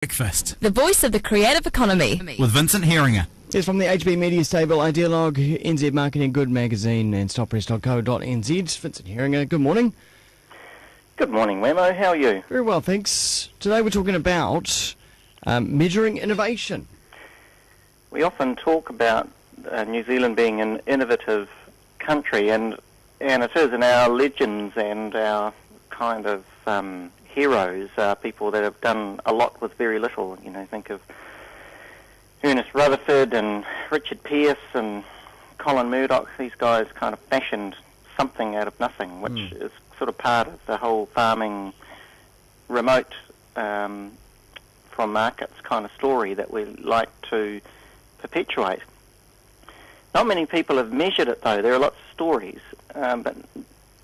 Breakfast The voice of the creative economy. with Vincent Heeringa. It's from the HB Media Stable, Idealogue, NZ Marketing Good Magazine and stoppress.co.nz. Vincent Heeringa, good morning. Good morning, Wammo. How are you? Very well, thanks. Today we're talking about measuring innovation. We often talk about New Zealand being an innovative country, and it is, and our legends and our kind of heroes are people that have done a lot with very little. You know, think of Ernest Rutherford and Richard Pearce and Colin Murdoch. These guys kind of fashioned something out of nothing, which is sort of part of the whole farming remote from markets kind of story that we like to perpetuate. Not many people have measured it, though. There are lots of stories, but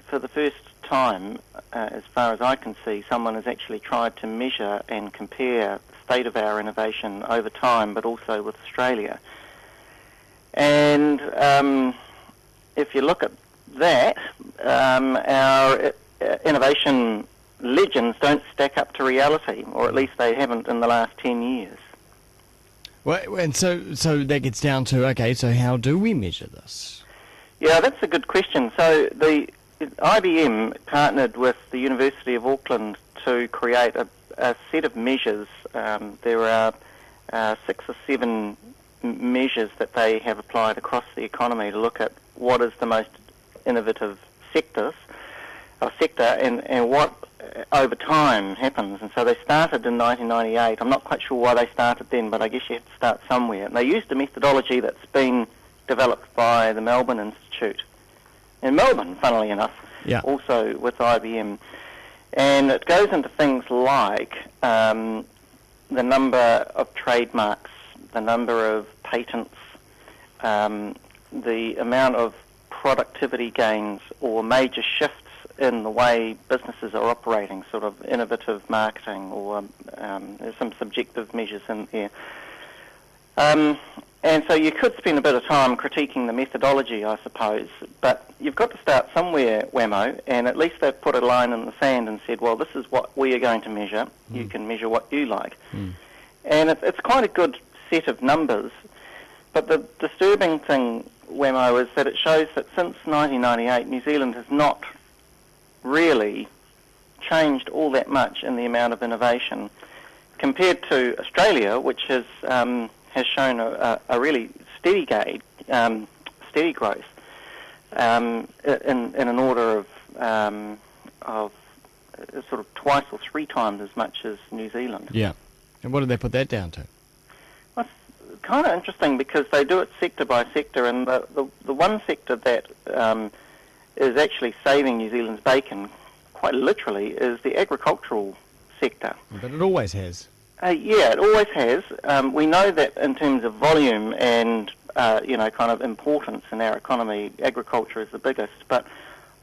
for the first time, as far as I can see, someone has actually tried to measure and compare the state of our innovation over time, but also with Australia. And if you look at that, our innovation legends don't stack up to reality, or at least they haven't in the last 10 years. Well, and so that gets down to, okay, so how do we measure this? Yeah, that's a good question. So the IBM partnered with the University of Auckland to create a set of measures. There are 6 or 7 measures that they have applied across the economy to look at what is the most innovative sector and what over time happens. And so they started in 1998. I'm not quite sure why they started then, but I guess you have to start somewhere. And they used a methodology that's been developed by the Melbourne Institute in Melbourne, funnily enough, also with IBM. And it goes into things like the number of trademarks, the number of patents, the amount of productivity gains or major shifts in the way businesses are operating, sort of innovative marketing, or there's some subjective measures in there. And so you could spend a bit of time critiquing the methodology, I suppose, but you've got to start somewhere, Wammo, and at least they've put a line in the sand and said, well, this is what we are going to measure. You can measure what you like. And it's quite a good set of numbers, but the disturbing thing, Wammo, is that it shows that since 1998, New Zealand has not really changed all that much in the amount of innovation compared to Australia, which has shown a really steady growth in an order of sort of twice or 3 times as much as New Zealand. Yeah. And what did they put that down to? Well, it's kind of interesting because they do it sector by sector, and the one sector that is actually saving New Zealand's bacon, quite literally, is the agricultural sector. But it always has. Yeah, it always has. We know that in terms of volume and, kind of importance in our economy, agriculture is the biggest. But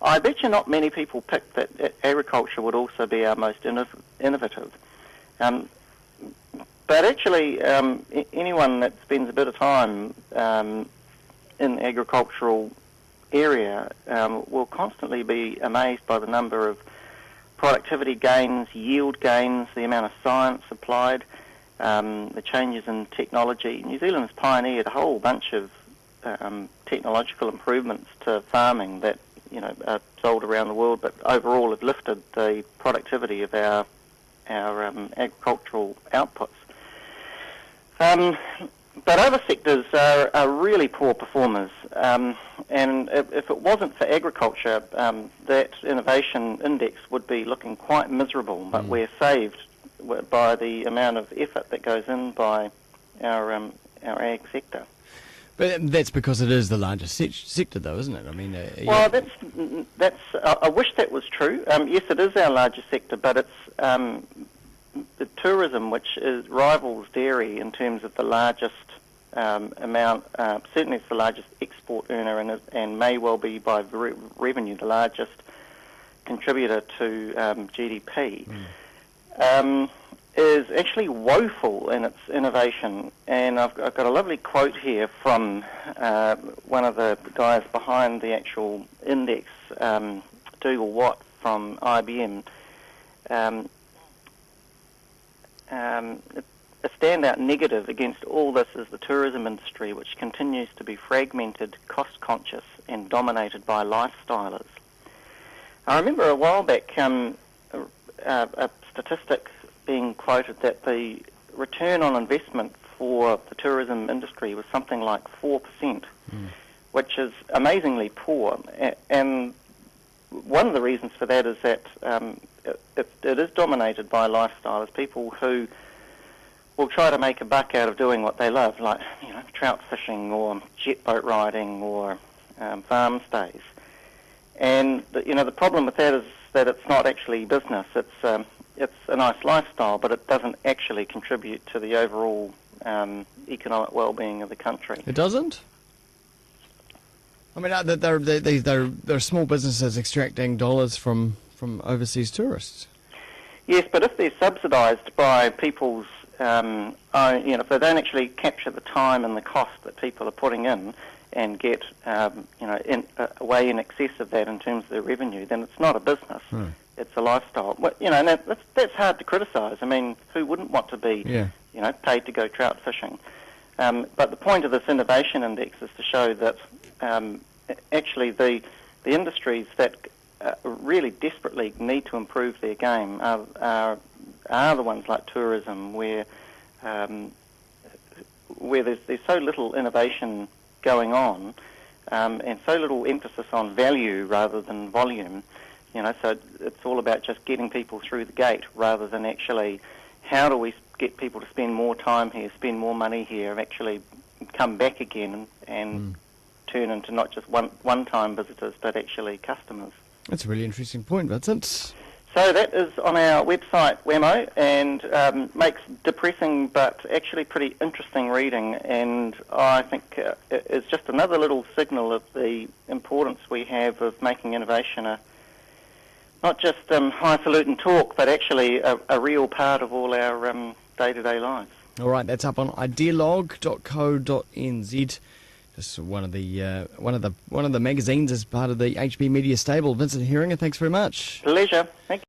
I bet you not many people picked that agriculture would also be our most innovative. But actually, anyone that spends a bit of time in the agricultural area will constantly be amazed by the number of productivity gains, yield gains, the amount of science applied, the changes in technology. New Zealand has pioneered a whole bunch of technological improvements to farming that are sold around the world, but overall have lifted the productivity of our agricultural outputs. But other sectors are really poor performers, and if it wasn't for agriculture, that innovation index would be looking quite miserable, but we're saved by the amount of effort that goes in by our ag sector. But that's because it is the largest sector, though, isn't it? I mean, well, that's. I wish that was true. Yes, it is our largest sector, but it's the tourism, which rivals dairy in terms of the largest amount. Certainly, it's the largest export earner, and may well be by revenue the largest contributor to GDP. Is actually woeful in its innovation. And I've got a lovely quote here from one of the guys behind the actual index, Dougal Watt from IBM. a standout negative against all this is the tourism industry, which continues to be fragmented, cost-conscious, and dominated by lifestylers. I remember a while back a statistic being quoted that the return on investment for the tourism industry was something like 4%, which is amazingly poor. And one of the reasons for that is that it is dominated by lifestylers, people who will try to make a buck out of doing what they love, like trout fishing or jet boat riding or farm stays. And the problem with that is that it's not actually business. It's a nice lifestyle, but it doesn't actually contribute to the overall economic well-being of the country. It doesn't? I mean, they're small businesses extracting dollars from overseas tourists. Yes, but if they're subsidised by people's if they don't actually capture the time and the cost that people are putting in and get way in excess of that in terms of their revenue, then it's not a business. It's a lifestyle. Well, and that's hard to criticise. I mean, who wouldn't want to be paid to go trout fishing? But the point of this innovation index is to show that actually the industries that really desperately need to improve their game are the ones like tourism, where there's so little innovation going on and so little emphasis on value rather than volume. So it's all about just getting people through the gate rather than actually how do we get people to spend more time here, spend more money here, and actually come back again and turn into not just one-time visitors but actually customers. That's a really interesting point, Vincent. So that is on our website, Wammo, and makes depressing but actually pretty interesting reading, and I think it's just another little signal of the importance we have of making innovation not just highfalutin talk, but actually a real part of all our day-to-day lives. All right, that's up on idealog.co.nz. Just one of the magazines as part of the HB Media stable. Vincent Heeringa, thanks very much. Pleasure. Thank you.